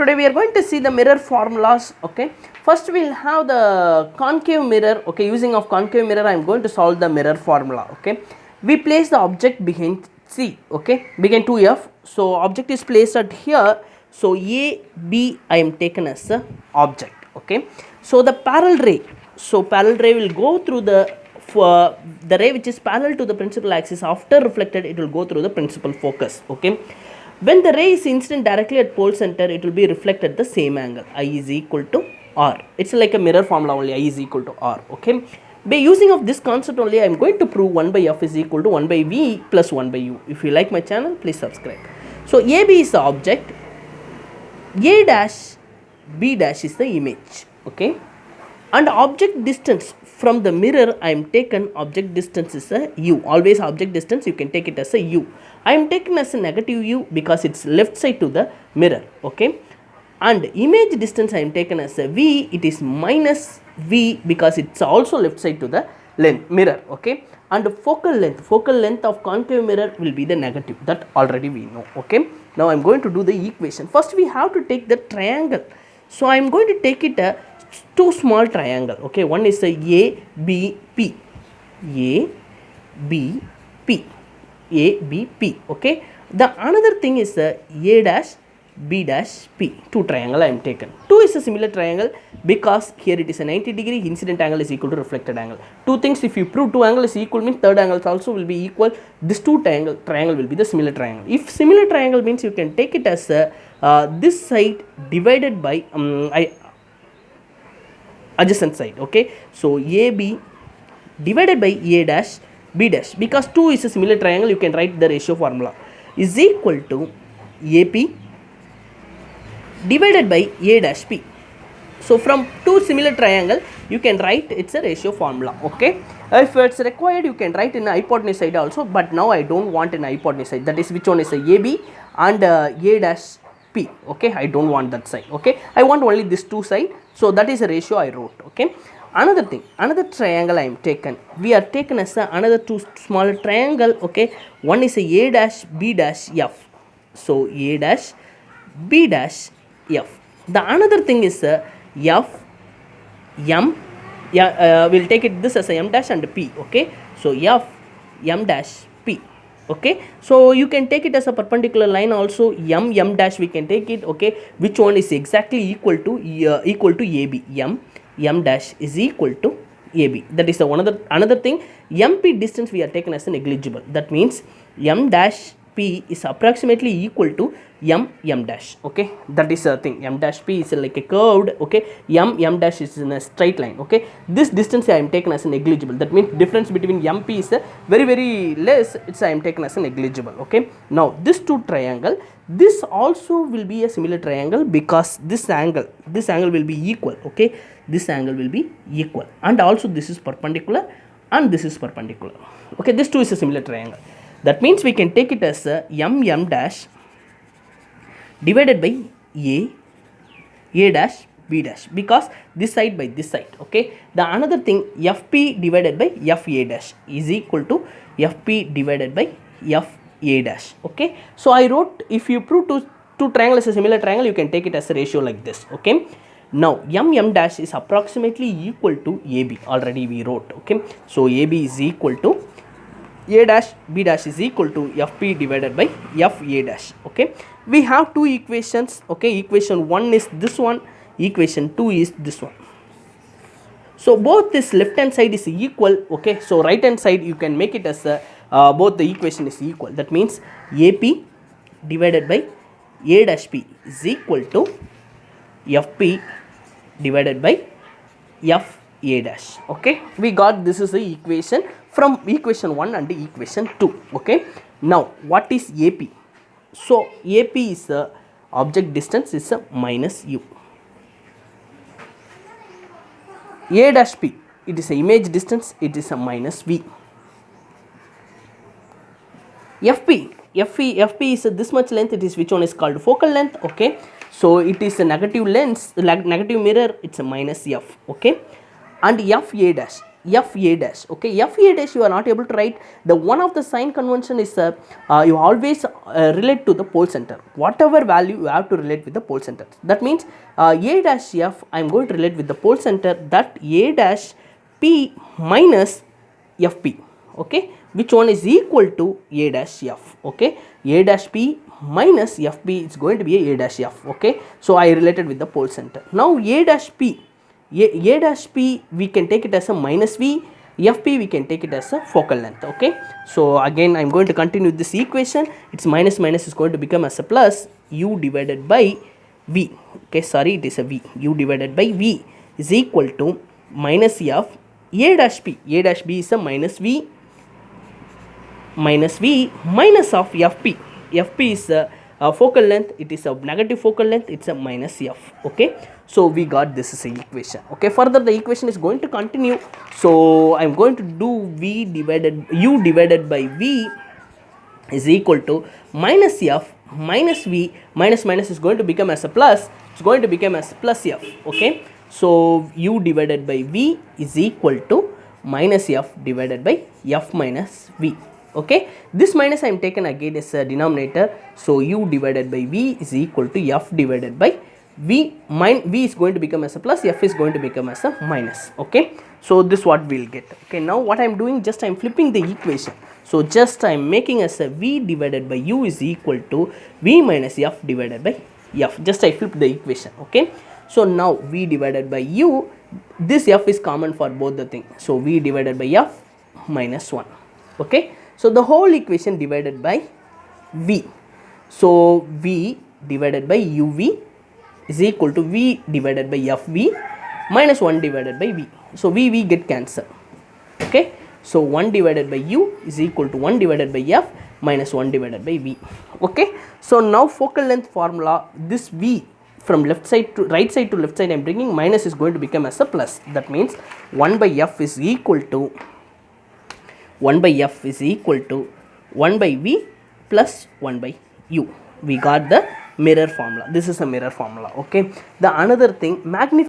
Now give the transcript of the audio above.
Today we are going to see the mirror formulas. Okay, first we'll have the concave mirror. Okay, using of concave mirror I am going to solve the mirror formula. Okay, we place the object behind C. Okay, behind 2F. So object is placed at here. So A, B I am taken as the object. Okay, so the parallel ray. So parallel ray will go through the ray which is parallel to the principal axis. After reflected, it will go through the principal focus. Okay, when the ray is incident directly at pole center, it will be reflected the same angle. I is equal to R. It's like a mirror formula only. I is equal to R. Okay, by using of this concept only, I am going to prove 1 by F is equal to 1 by V plus 1 by U. If you like my channel, please subscribe. So AB is the object, A dash B dash is the image. Okay, and object distance from the mirror I am taken, object distance is a U. Always object distance you can take it as a U. I am taken as a negative U because it's left side to the mirror. Okay, and image distance I am taken as a V. It is minus V because it's also left side to the mirror. Okay, and focal length of concave mirror will be the negative. That already we know. Okay, now I am going to do the equation. First we have to take the triangle. So I am going to take it a two small triangle. Okay, one is a ABP. ABP. ABP. Okay, the another thing is a dash B dash P. Two triangle I am taken. 2 is a similar triangle because here it is a 90-degree, incident angle is equal to reflected angle. Two things, if you prove two angle is equal means third angles also will be equal. This two triangle will be the similar triangle. If similar triangle means you can take it as a this side divided by adjacent side. Okay, so AB divided by A dash B dash, because 2 is a similar triangle you can write the ratio formula is equal to AP divided by A dash P. So from two similar triangle you can write it's a ratio formula. Okay, if it's required you can write in a hypotenuse side also, but now I don't want an hypotenuse side. That is which one is a AB and A dash P. Okay, I don't want that side. Okay, I want only this two side. So that is a ratio I wrote. Okay, another thing, another triangle I am taken. We are taken as another two smaller triangle. Okay, one is a dash B dash F. So A dash B dash F. The another thing is F M. Yeah, we'll take it this as a M dash and P. Okay, so F M dash P. Okay, so you can take it as a perpendicular line also. M dash we can take it. Okay, which one is exactly equal to AB. M dash is equal to AB. That is the another thing. MP distance we are taken as a negligible. That means M dash P is approximately equal to M dash. Okay, that is a thing. M dash P is like a curved. Okay, M dash is in a straight line. Okay, this distance I am taken as a negligible. That means difference between MP is a very less. It's I am taken as a negligible. Okay, now this two triangle, this also will be a similar triangle because this angle will be equal. Okay, this angle will be equal, and also this is perpendicular and this is perpendicular. Okay, this two is a similar triangle. That means we can take it as a M dash divided by A dash B dash, because this side by this side. Okay, the another thing, FP divided by FA dash is equal to FP divided by FA dash. Okay, so I wrote, if you prove two triangle is a similar triangle, you can take it as a ratio like this. Okay, now M dash is approximately equal to AB. Already we wrote. Okay, so AB is equal to A dash B dash is equal to FP divided by FA dash. Okay, we have two equations. Okay, equation 1 is this one, equation 2 is this one. So both this left hand side is equal. Okay, so right hand side you can make it as both the equation is equal. That means AP divided by A dash P is equal to FP divided by FA dash. Okay, we got this is the equation from equation 1 and equation 2. Okay, now what is AP? So AP is the object distance is a minus U. A dash P, it is a image distance, it is a minus V. FP is this much length, it is which one is called focal length. Okay, so it is a negative lens, negative mirror, it's a minus F. Okay, and FA dash, f a dash. Okay, f a dash you are not able to write. The one of the sign convention is you always relate to the pole center. Whatever value you have to relate with the pole center. That means a dash f I am going to relate with the pole center, that a dash p minus fp. Okay, which one is equal to a dash f. Okay, a dash p minus fp is going to be a dash f. Okay, so I related with the pole center. Now a dash p, a dash p we can take it as a minus v, fp we can take it as a focal length. Okay, so again I am going to continue this equation. It's minus minus is going to become as a plus, u divided by v. Okay, sorry, it is a v. U divided by v is equal to minus f a dash p. A dash b is a minus v minus of fp. Fp is a focal length, it is a negative focal length, it's a minus f. Okay, so we got this is a equation. Okay, further the equation is going to continue. So I'm going to do v divided u divided by v is equal to minus f minus v, minus minus is going to become as a plus, it's going to become as plus f. Okay, so u divided by v is equal to minus f divided by f minus v. Okay, this minus I am taken again as a denominator, so u divided by v is equal to f divided by v. V is going to become as a plus, f is going to become as a minus. Okay, so this what we'll get. Okay, now what I am doing, just I am flipping the equation. So just I am making as a v divided by u is equal to v minus f divided by f. Just I flip the equation. Okay, so now v divided by u, this f is common for both the things, so v divided by f minus 1. Okay, so the whole equation divided by v. So v divided by uv is equal to v divided by fv minus 1 divided by v. So v get cancelled. Okay, so 1 divided by u is equal to 1 divided by f minus 1 divided by v. Okay, so now focal length formula, this v from left side to right side to left side I am bringing, minus is going to become as a plus. That means 1 by f is equal to 1 by f is equal to 1 by v plus 1 by u. We got the mirror formula. This is a mirror formula. Okay, the another thing, magnify